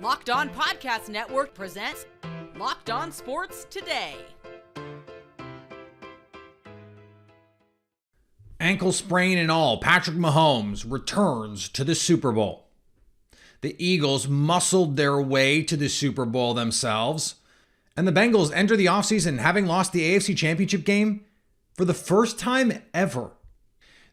Locked On Podcast Network presents Locked On Sports Today. Ankle sprain and all, Patrick Mahomes returns to the Super Bowl. The Eagles muscled their way to the Super Bowl themselves, and the Bengals enter the offseason having lost the AFC Championship game for the first time ever.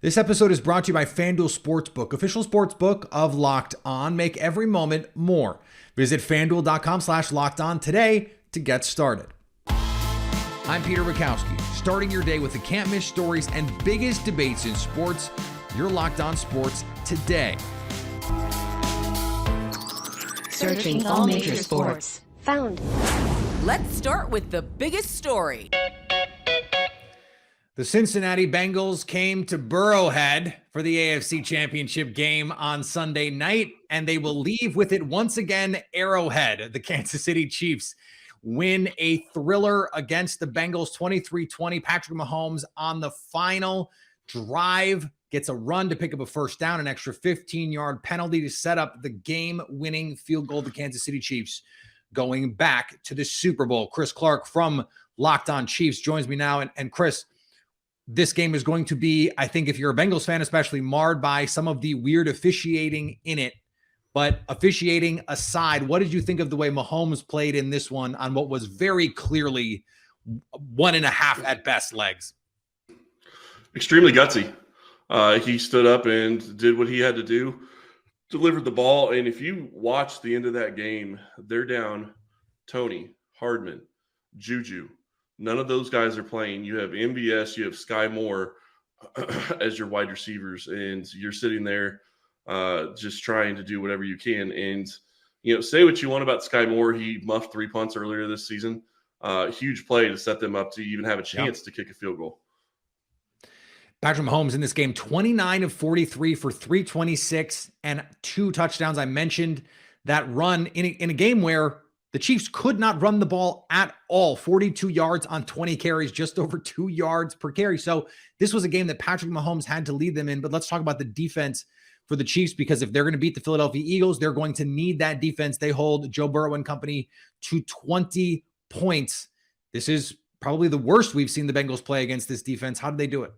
This episode is brought to you by FanDuel Sportsbook, official sportsbook of Locked On. Make every moment more. Visit FanDuel.com/LockedOn today to get started. I'm Peter Bukowski, starting your day with the can't-miss stories and biggest debates in sports. You're Locked On Sports Today. Searching all major sports. Found. Let's start with the biggest story. The Cincinnati Bengals came to Burrowhead for the AFC Championship game on Sunday night, and they will leave with it once again Arrowhead. The Kansas City Chiefs win a thriller against the Bengals 23-20. Patrick Mahomes on the final drive gets a run to pick up a first down, an extra 15-yard penalty to set up the game-winning field goal. The Kansas City Chiefs going back to the Super Bowl. Chris Clark from Locked On Chiefs joins me now. And Chris, this game is going to be, I think if you're a Bengals fan especially, marred by some of the weird officiating in it. But officiating aside, what did you think of the way Mahomes played in this one on what was very clearly 1.5 at best legs? Extremely gutsy. He stood up and did what he had to do, delivered the ball. And if you watch the end of that game, they're down Tony, Hardman, Juju. None of those guys are playing. You have MVS, you have Sky Moore as your wide receivers, and you're sitting there just trying to do whatever you can. And, you know, say what you want about Sky Moore. He muffed 3 punts earlier this season. Huge play to set them up to even have a chance to kick a field goal. Patrick Mahomes in this game, 29 of 43 for 326 and 2 touchdowns. I mentioned that run in a game where the Chiefs could not run the ball at all. 42 yards on 20 carries, just over 2 yards per carry. So this was a game that Patrick Mahomes had to lead them in. But let's talk about the defense for the Chiefs, because if they're going to beat the Philadelphia Eagles, they're going to need that defense. They hold Joe Burrow and company to 20 points. This is probably the worst we've seen the Bengals play against this defense. How did they do it?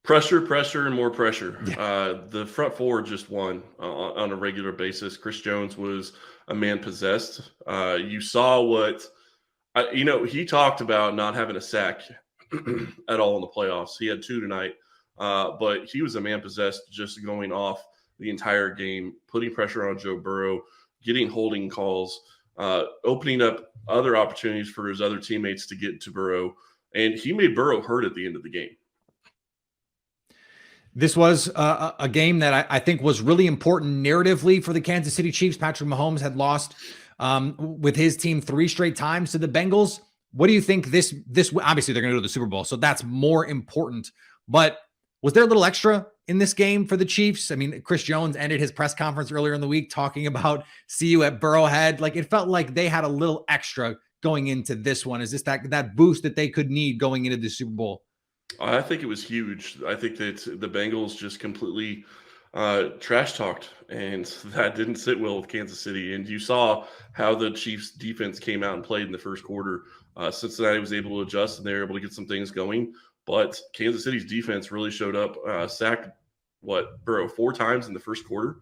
Pressure, and more pressure. Yeah. The front four just won on a regular basis. Chris Jones was a man possessed. You saw what, he talked about not having a sack at all in the playoffs. He had 2 tonight, but he was a man possessed, just going off the entire game, putting pressure on Joe Burrow, getting holding calls, opening up other opportunities for his other teammates to get to Burrow. And he made Burrow hurt at the end of the game. This was a game that I think was really important narratively for the Kansas City Chiefs. Patrick Mahomes had lost with his team 3 straight times to the Bengals. What do you think this obviously they're going to go to the Super Bowl, so that's more important. But was there a little extra in this game for the Chiefs? I mean, Chris Jones ended his press conference earlier in the week talking about see you at Burrowhead. Like, it felt like they had a little extra going into this one. Is this that boost that they could need going into the Super Bowl? I think it was huge. I think that the Bengals just completely trash talked, and that didn't sit well with Kansas City. And you saw how the Chiefs defense came out and played in the first quarter. Cincinnati was able to adjust, and they were able to get some things going. But Kansas City's defense really showed up, sacked Burrow 4 times in the first quarter.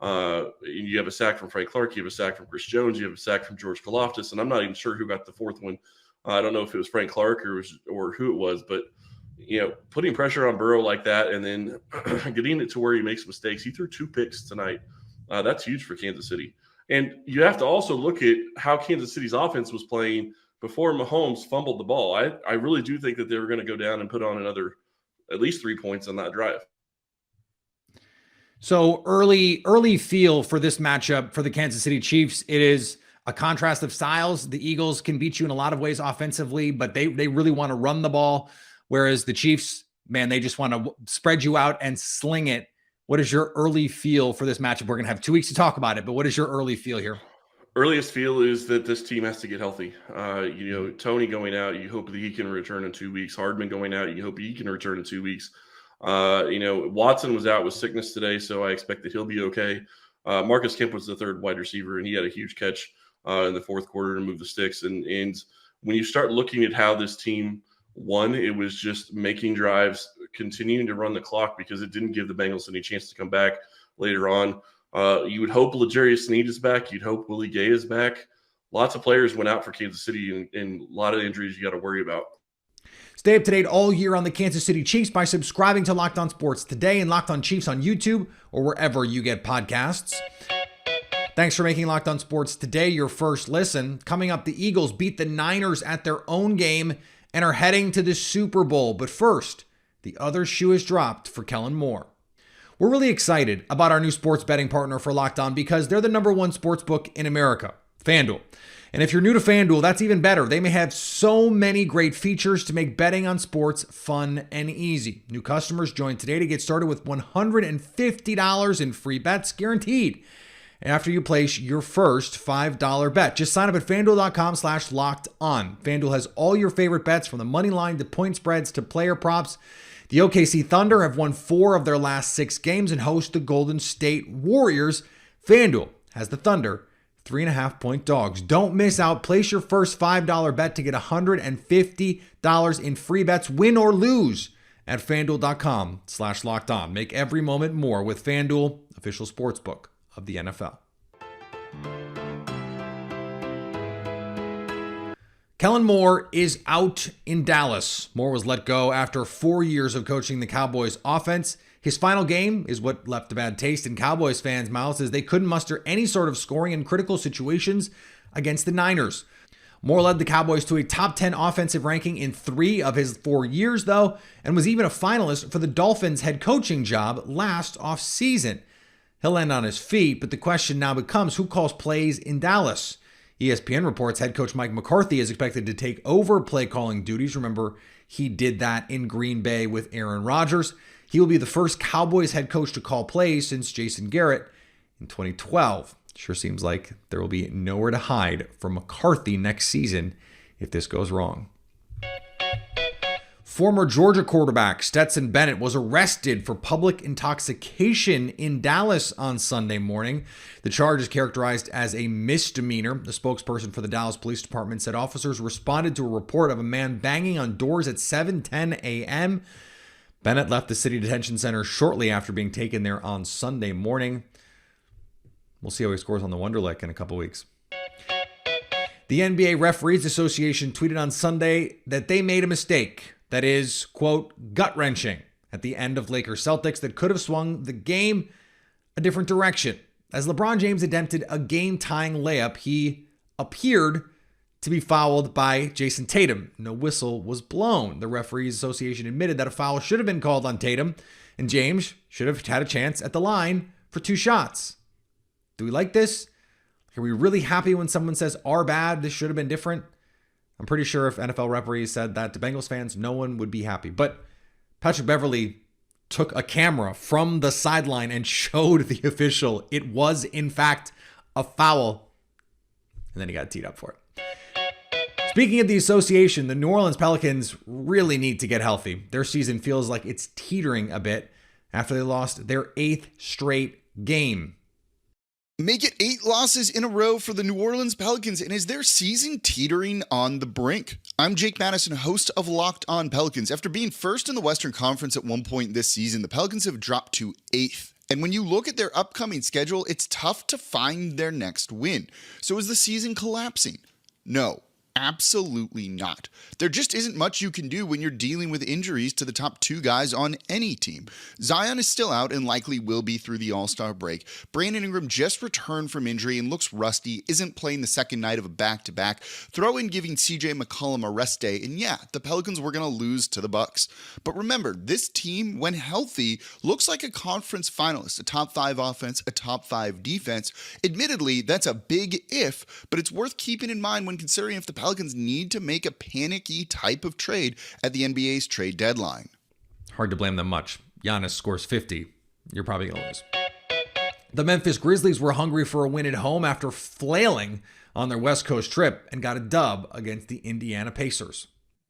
And you have a sack from Frank Clark, you have a sack from Chris Jones, you have a sack from George Karlaftis, and I'm not even sure who got the 4th one. I don't know if it was Frank Clark or who it was, but putting pressure on Burrow like that and then getting it to where he makes mistakes. He threw 2 picks tonight. That's huge for Kansas City. And you have to also look at how Kansas City's offense was playing before Mahomes fumbled the ball. I really do think that they were going to go down and put on another at least 3 points on that drive. So early feel for this matchup for the Kansas City Chiefs. It is a contrast of styles. The Eagles can beat you in a lot of ways offensively, but they really want to run the ball. Whereas the Chiefs, man, they just want to spread you out and sling it. What is your early feel for this matchup? We're going to have 2 weeks to talk about it, but what is your early feel here? Earliest feel is that this team has to get healthy. Tony going out, you hope that he can return in 2 weeks. Hardman going out, you hope he can return in 2 weeks. Watson was out with sickness today, so I expect that he'll be okay. Marcus Kemp was the third wide receiver, and he had a huge catch in the fourth quarter to move the sticks. And when you start looking at how this team won, it was just making drives, continuing to run the clock because it didn't give the Bengals any chance to come back later on. You would hope L'Jarius Sneed is back. You'd hope Willie Gay is back. Lots of players went out for Kansas City, and a lot of injuries you got to worry about. Stay up to date all year on the Kansas City Chiefs by subscribing to Locked On Sports Today and Locked On Chiefs on YouTube or wherever you get podcasts. Thanks for making Locked On Sports Today your first listen. Coming up, the Eagles beat the Niners at their own game and are heading to the Super Bowl. But first, the other shoe is dropped for Kellen Moore. We're really excited about our new sports betting partner for Locked On because they're the #1 sports book in America, FanDuel. And if you're new to FanDuel, that's even better. They may have so many great features to make betting on sports fun and easy. New customers join today to get started with $150 in free bets guaranteed after you place your first $5 bet. Just sign up at FanDuel.com/LockedOn. FanDuel has all your favorite bets from the money line to point spreads to player props. The OKC Thunder have won 4 of their last 6 games and host the Golden State Warriors. FanDuel has the Thunder 3.5-point dogs. Don't miss out. Place your first $5 bet to get $150 in free bets, win or lose, at FanDuel.com/LockedOn. Make every moment more with FanDuel, official sportsbook of the NFL. Kellen Moore is out in Dallas. Moore was let go after 4 years of coaching the Cowboys offense. His final game is what left a bad taste in Cowboys fans' mouths as they couldn't muster any sort of scoring in critical situations against the Niners. Moore led the Cowboys to a top 10 offensive ranking in 3 of his 4 years, though, and was even a finalist for the Dolphins' head coaching job last offseason. He'll land on his feet, but the question now becomes who calls plays in Dallas? ESPN reports head coach Mike McCarthy is expected to take over play calling duties. Remember, he did that in Green Bay with Aaron Rodgers. He will be the first Cowboys head coach to call plays since Jason Garrett in 2012. Sure seems like there will be nowhere to hide for McCarthy next season if this goes wrong. Former Georgia quarterback Stetson Bennett was arrested for public intoxication in Dallas on Sunday morning. The charge is characterized as a misdemeanor. The spokesperson for the Dallas Police Department said officers responded to a report of a man banging on doors at 7:10 a.m. Bennett left the city detention center shortly after being taken there on Sunday morning. We'll see how he scores on the Wonderlic in a couple weeks. The NBA Referees Association tweeted on Sunday that they made a mistake that is, quote, gut-wrenching at the end of Lakers Celtics that could have swung the game a different direction. As LeBron James attempted a game-tying layup, he appeared to be fouled by Jason Tatum. No whistle was blown. The Referees Association admitted that a foul should have been called on Tatum, and James should have had a chance at the line for 2 shots. Do we like this? Are we really happy when someone says, our bad, this should have been different? I'm pretty sure if NFL referees said that to Bengals fans, no one would be happy. But Patrick Beverley took a camera from the sideline and showed the official it was, in fact, a foul. And then he got teed up for it. Speaking of the association, the New Orleans Pelicans really need to get healthy. Their season feels like it's teetering a bit after they lost their 8th straight game. Make it 8 losses in a row for the New Orleans Pelicans, and is their season teetering on the brink? I'm Jake Madison, host of Locked On Pelicans. After being first in the Western Conference at one point this season, the Pelicans have dropped to 8th. And when you look at their upcoming schedule, it's tough to find their next win. So is the season collapsing? No. Absolutely not. There just isn't much you can do when you're dealing with injuries to the top 2 guys on any team. Zion is still out and likely will be through the All-Star break. Brandon Ingram just returned from injury and looks rusty, isn't playing the second night of a back-to-back. Throw in giving CJ McCollum a rest day, and yeah, the Pelicans were going to lose to the Bucks. But remember, this team, when healthy, looks like a conference finalist, a top 5 offense, a top 5 defense. Admittedly, that's a big if, but it's worth keeping in mind when considering if the Pelicans need to make a panicky type of trade at the NBA's trade deadline. Hard to blame them much. Giannis scores 50. You're probably going to lose. The Memphis Grizzlies were hungry for a win at home after flailing on their West Coast trip and got a dub against the Indiana Pacers.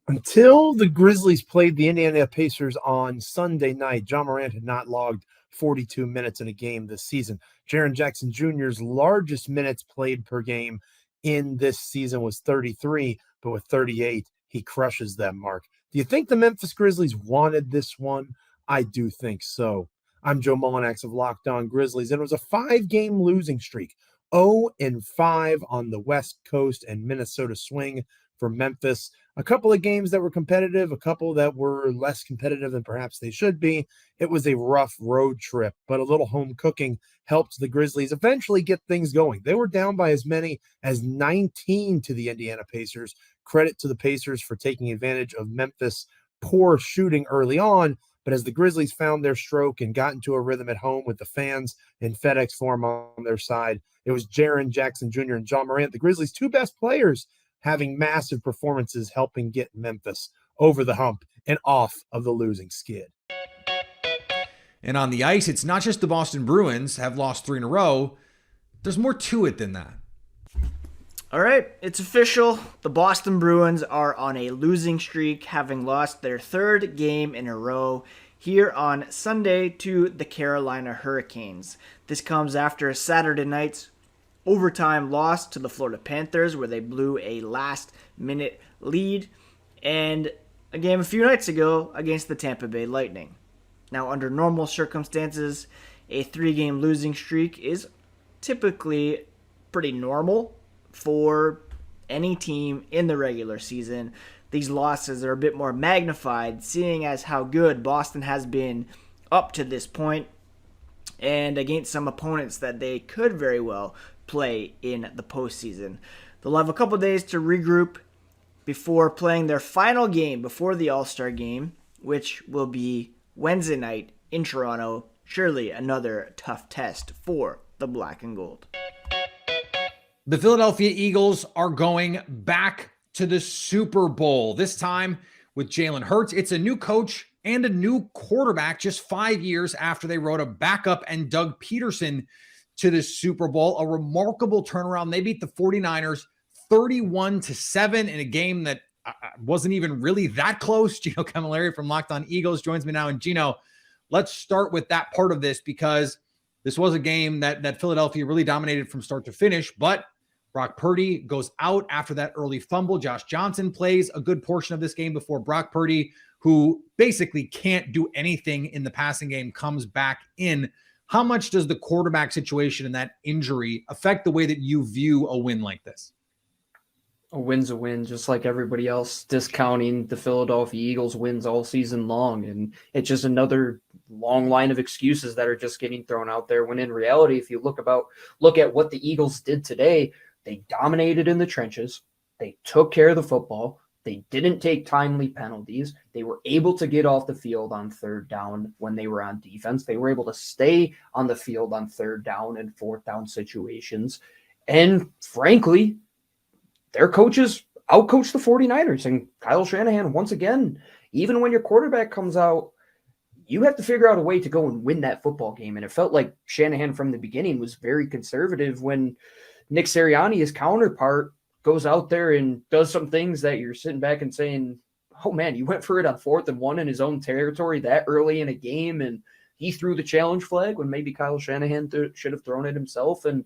Until the Grizzlies played the Indiana Pacers on Sunday night, John Morant had not logged 42 minutes in a game this season. Jaren Jackson Jr.'s largest minutes played per game in this season was 33, but with 38, he crushes that mark. Do you think the Memphis Grizzlies wanted this one? I do think so. I'm Joe Mullinax of Locked On Grizzlies, and it was a 5-game losing streak. 0-5 on the West Coast and Minnesota swing for Memphis. A couple of games that were competitive, a couple that were less competitive than perhaps they should be. It was a rough road trip, but a little home cooking helped the Grizzlies eventually get things going. They were down by as many as 19 to the Indiana Pacers. Credit to the Pacers for taking advantage of Memphis' poor shooting early on, but as the Grizzlies found their stroke and got into a rhythm at home with the fans in FedEx Forum on their side, it was Jaren Jackson Jr. and John Morant, the Grizzlies' two best players, having massive performances helping get Memphis over the hump and off of the losing skid. And on the ice, it's not just the Boston Bruins have lost 3 in a row. There's more to it than that. All right, it's official. The Boston Bruins are on a losing streak, having lost their 3rd game in a row here on Sunday to the Carolina Hurricanes. This comes after a Saturday night's overtime loss to the Florida Panthers, where they blew a last-minute lead, and a game a few nights ago against the Tampa Bay Lightning. Now, under normal circumstances, a 3-game losing streak is typically pretty normal for any team in the regular season. These losses are a bit more magnified, seeing as how good Boston has been up to this point and against some opponents that they could very well play in the postseason. They'll have a couple days to regroup before playing their final game before the All-Star game, which will be Wednesday night in Toronto. Surely another tough test for the Black and Gold. The Philadelphia Eagles are going back to the Super Bowl, this time with Jalen Hurts. It's a new coach and a new quarterback just 5 years after they wrote a backup and Doug Peterson to the Super Bowl. A remarkable turnaround. They beat the 49ers 31-7 in a game that wasn't even really that close. Gino Camilleri from Locked On Eagles joins me now. And Gino, let's start with that part of this, because this was a game that Philadelphia really dominated from start to finish, but Brock Purdy goes out after that early fumble. Josh Johnson plays a good portion of this game before Brock Purdy, who basically can't do anything in the passing game, comes back in. How much does the quarterback situation and that injury affect the way that you view a win like this? A win's a win, just like everybody else discounting the Philadelphia Eagles wins all season long. And it's just another long line of excuses that are just getting thrown out there, when in reality, if you look at what the Eagles did today, they dominated in the trenches. They took care of the football. They didn't take timely penalties. They were able to get off the field on 3rd down when they were on defense. They were able to stay on the field on 3rd down and 4th down situations. And frankly, their coaches outcoached the 49ers. And Kyle Shanahan, once again, even when your quarterback comes out, you have to figure out a way to go and win that football game. And it felt like Shanahan from the beginning was very conservative when Nick Sirianni, his counterpart, goes out there and does some things that you're sitting back and saying, oh man, you went for it on 4th and 1 in his own territory that early in a game, and he threw the challenge flag when maybe Kyle Shanahan should have thrown it himself. And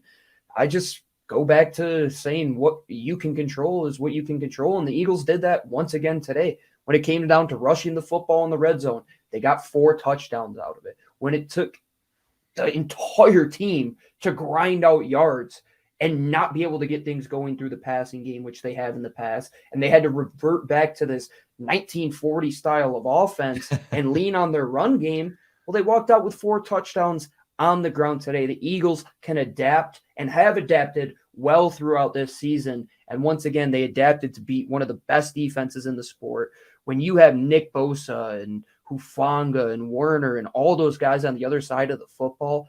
I just go back to saying what you can control is what you can control, and the Eagles did that once again today. When it came down to rushing the football in the red zone, they got 4 touchdowns out of it. When it took the entire team to grind out yards and not be able to get things going through the passing game, which they have in the past, and they had to revert back to this 1940 style of offense and lean on their run game, well, they walked out with 4 touchdowns on the ground today. The Eagles can adapt and have adapted well throughout this season, and once again, they adapted to beat one of the best defenses in the sport. When you have Nick Bosa and Hufanga and Werner and all those guys on the other side of the football,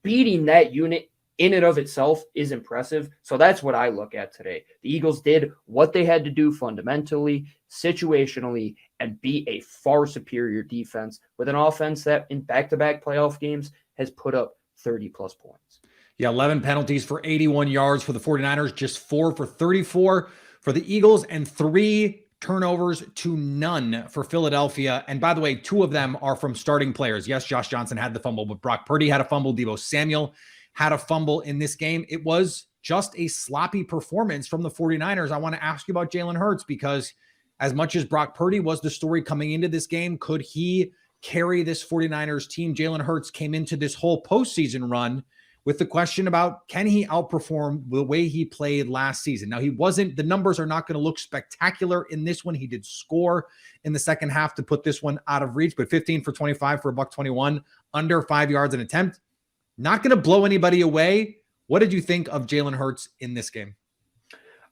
beating that unit in and of itself is impressive. So that's what I look at today. The Eagles did what they had to do fundamentally, situationally, and beat a far superior defense with an offense that in back-to-back playoff games has put up 30-plus points. Yeah, 11 penalties for 81 yards for the 49ers, just 4 for 34 for the Eagles, and 3 turnovers to none for Philadelphia. And by the way, 2 of them are from starting players. Yes, Josh Johnson had the fumble, but Brock Purdy had a fumble. Deebo Samuel had a fumble in this game. It was just a sloppy performance from the 49ers. I want to ask you about Jalen Hurts, because as much as Brock Purdy was the story coming into this game, could he carry this 49ers team? Jalen Hurts came into this whole postseason run with the question about, can he outperform the way he played last season? Now, the numbers are not going to look spectacular in this one. He did score in the second half to put this one out of reach, but 15 for 25 for $121, under 5 yards an attempt. Not going to blow anybody away. What did you think of Jalen Hurts in this game?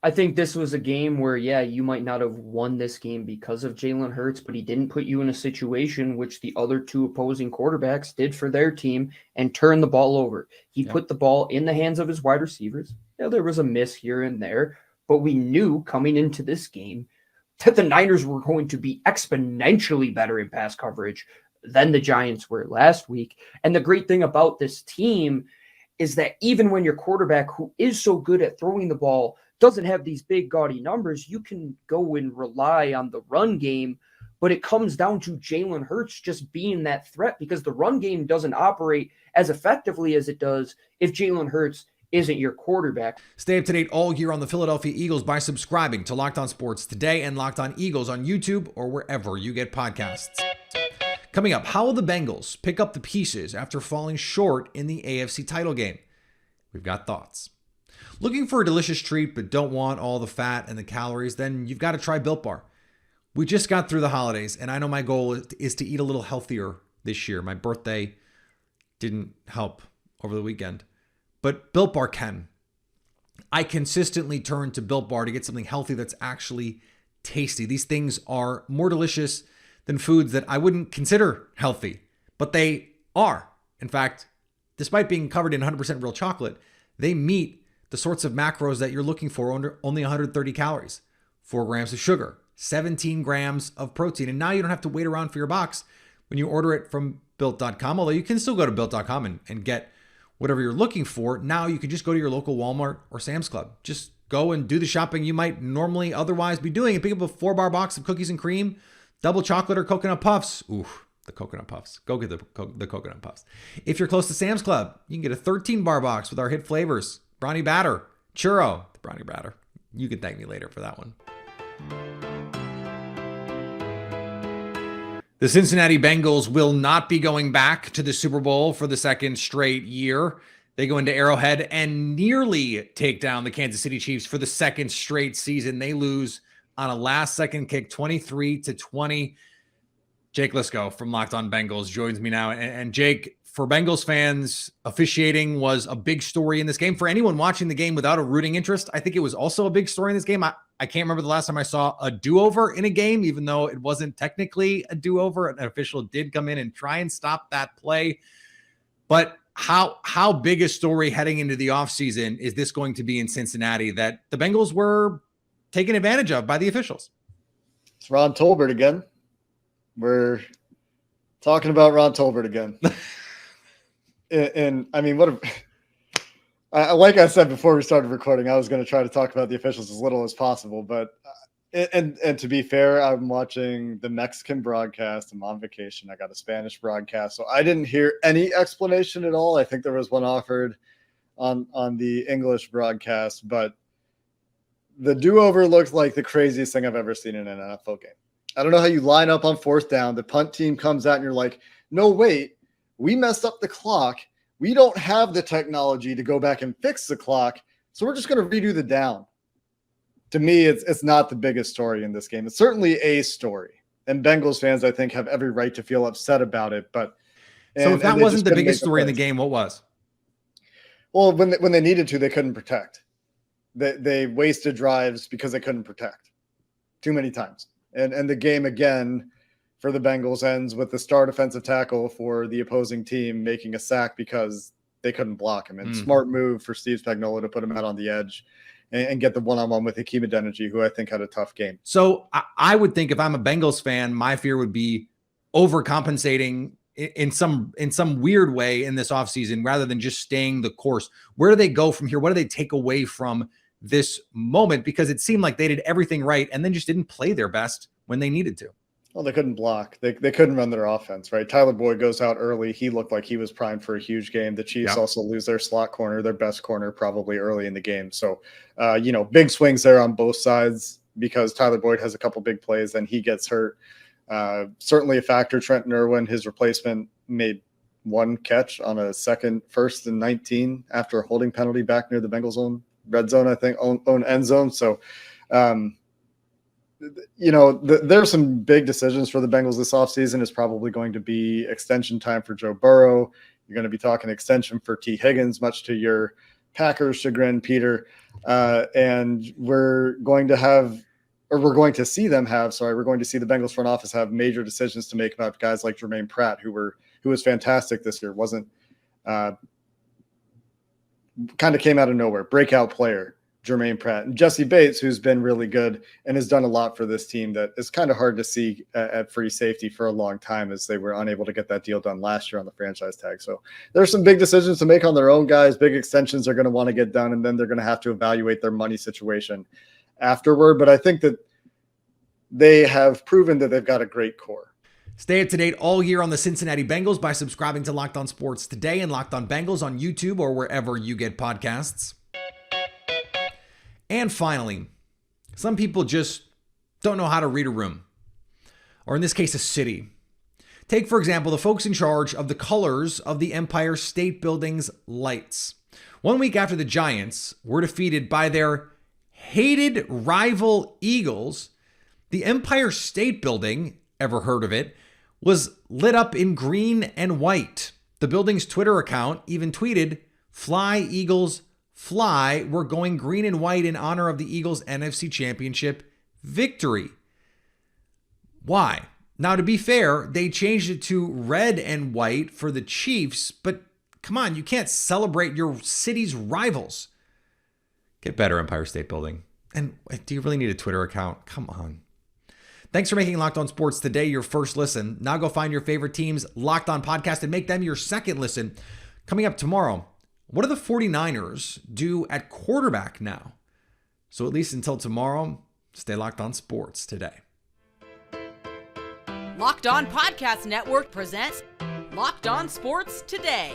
I think this was a game where, you might not have won this game because of Jalen Hurts, but he didn't put you in a situation which the other 2 opposing quarterbacks did for their team and turn the ball over. He put the ball in the hands of his wide receivers. There was a miss here and there, but we knew coming into this game that the Niners were going to be exponentially better in pass coverage than the Giants were last week. And the great thing about this team is that even when your quarterback, who is so good at throwing the ball, doesn't have these big gaudy numbers, you can go and rely on the run game, but it comes down to Jalen Hurts just being that threat, because the run game doesn't operate as effectively as it does if Jalen Hurts isn't your quarterback. Stay up to date all year on the Philadelphia Eagles by subscribing to Locked On Sports Today and Locked On Eagles on YouTube or wherever you get podcasts. Coming up, how will the Bengals pick up the pieces after falling short in the AFC title game? We've got thoughts. Looking for a delicious treat but don't want all the fat and the calories? Then you've got to try Built Bar. We just got through the holidays, and I know my goal is to eat a little healthier this year. My birthday didn't help over the weekend, but Built Bar can. I consistently turn to Built Bar to get something healthy that's actually tasty. These things are more delicious than foods that I wouldn't consider healthy, but they are. In fact, despite being covered in 100% real chocolate, they meet the sorts of macros that you're looking for under only 130 calories, 4 grams of sugar, 17 grams of protein. And now you don't have to wait around for your box when you order it from Built.com, although you can still go to Built.com and get whatever you're looking for. Now you can just go to your local Walmart or Sam's Club. Just go and do the shopping you might normally otherwise be doing and pick up a 4-bar box of cookies and cream, double chocolate or coconut puffs. Ooh, the coconut puffs. Go get the coconut puffs. If you're close to Sam's Club, you can get a 13-bar box with our hit flavors, brownie batter, churro, the brownie batter. You can thank me later for that one. The Cincinnati Bengals will not be going back to the Super Bowl for the second straight year. They go into Arrowhead and nearly take down the Kansas City Chiefs for the second straight season. They lose on a last-second kick, 23-20. Jake Lisco from Locked On Bengals joins me now. And Jake, for Bengals fans, officiating was a big story in this game. For anyone watching the game without a rooting interest, I think it was also a big story in this game. I can't remember the last time I saw a do-over in a game, even though it wasn't technically a do-over. An official did come in and try and stop that play. But how big a story heading into the offseason is this going to be in Cincinnati that the Bengals were taken advantage of by the officials? It's Ron Tolbert again. We're talking about Ron Tolbert again. and I mean, like I said before we started recording, I was going to try to talk about the officials as little as possible. But and to be fair, I'm watching the Mexican broadcast. I'm on vacation. I got a Spanish broadcast, so I didn't hear any explanation at all. I think there was one offered on the English broadcast, but the do-over looked like the craziest thing I've ever seen in an NFL game. I don't know how you line up on 4th down. The punt team comes out and you're like, no, wait, we messed up the clock. We don't have the technology to go back and fix the clock, so we're just going to redo the down. To me, it's not the biggest story in this game. It's certainly a story, and Bengals fans, I think, have every right to feel upset about it. But so if that wasn't the biggest story in the game, what was? Well, when they needed to, they couldn't protect. They wasted drives because they couldn't protect too many times. And the game, again, for the Bengals ends with the star defensive tackle for the opposing team making a sack because they couldn't block him. And smart move for Steve Spagnuolo to put him out on the edge and get the one-on-one with Hakeem Adeniji, who I think had a tough game. So I would think if I'm a Bengals fan, my fear would be overcompensating in some weird way in this offseason rather than just staying the course. Where do they go from here? What do they take away from this moment because it seemed like they did everything right and then just didn't play their best when they needed to. Well, they couldn't block. They couldn't run their offense, right? Tyler Boyd goes out early. He looked like he was primed for a huge game. The Chiefs also lose their slot corner, their best corner, probably early in the game. So, big swings there on both sides because Tyler Boyd has a couple big plays and he gets hurt. Certainly a factor. Trenton Irwin, his replacement, made one catch on a first and 19 after a holding penalty back near the Bengals' own red zone, I think, own end zone. So, there's some big decisions for the Bengals this offseason. Is probably going to be extension time for Joe Burrow. You're going to be talking extension for T. Higgins, much to your Packers chagrin, Peter. And we're going to see the Bengals front office have major decisions to make about guys like Jermaine Pratt, who was fantastic this year. Wasn't kind of came out of nowhere, breakout player. Jermaine Pratt and Jesse Bates, who's been really good and has done a lot for this team that is kind of hard to see at free safety for a long time as they were unable to get that deal done last year on the franchise tag. So there's some big decisions to make on their own guys. Big extensions are going to want to get done, and then they're going to have to evaluate their money situation afterward. But I think that they have proven that they've got a great core. Stay up to date all year on the Cincinnati Bengals by subscribing to Locked On Sports Today and Locked On Bengals on YouTube or wherever you get podcasts. And finally, some people just don't know how to read a room, or in this case, a city. Take, for example, the folks in charge of the colors of the Empire State Building's lights. 1 week after the Giants were defeated by their hated rival Eagles, the Empire State Building, ever heard of it, was lit up in green and white. The building's Twitter account even tweeted, "Fly, Eagles, fly, we're going green and white in honor of the Eagles' NFC Championship victory." Why? Now, to be fair, they changed it to red and white for the Chiefs, but come on, you can't celebrate your city's rivals. Get better, Empire State Building. And do you really need a Twitter account? Come on. Thanks for making Locked On Sports Today your first listen. Now go find your favorite team's Locked On podcast and make them your second listen. Coming up tomorrow, what do the 49ers do at quarterback now? So at least until tomorrow, stay locked on sports today. Locked On Podcast Network presents Locked On Sports Today.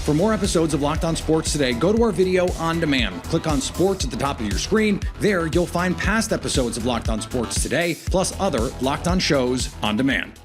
For more episodes of Locked On Sports Today, go to our video on demand. Click on sports at the top of your screen. There, you'll find past episodes of Locked On Sports Today, plus other Locked On shows on demand.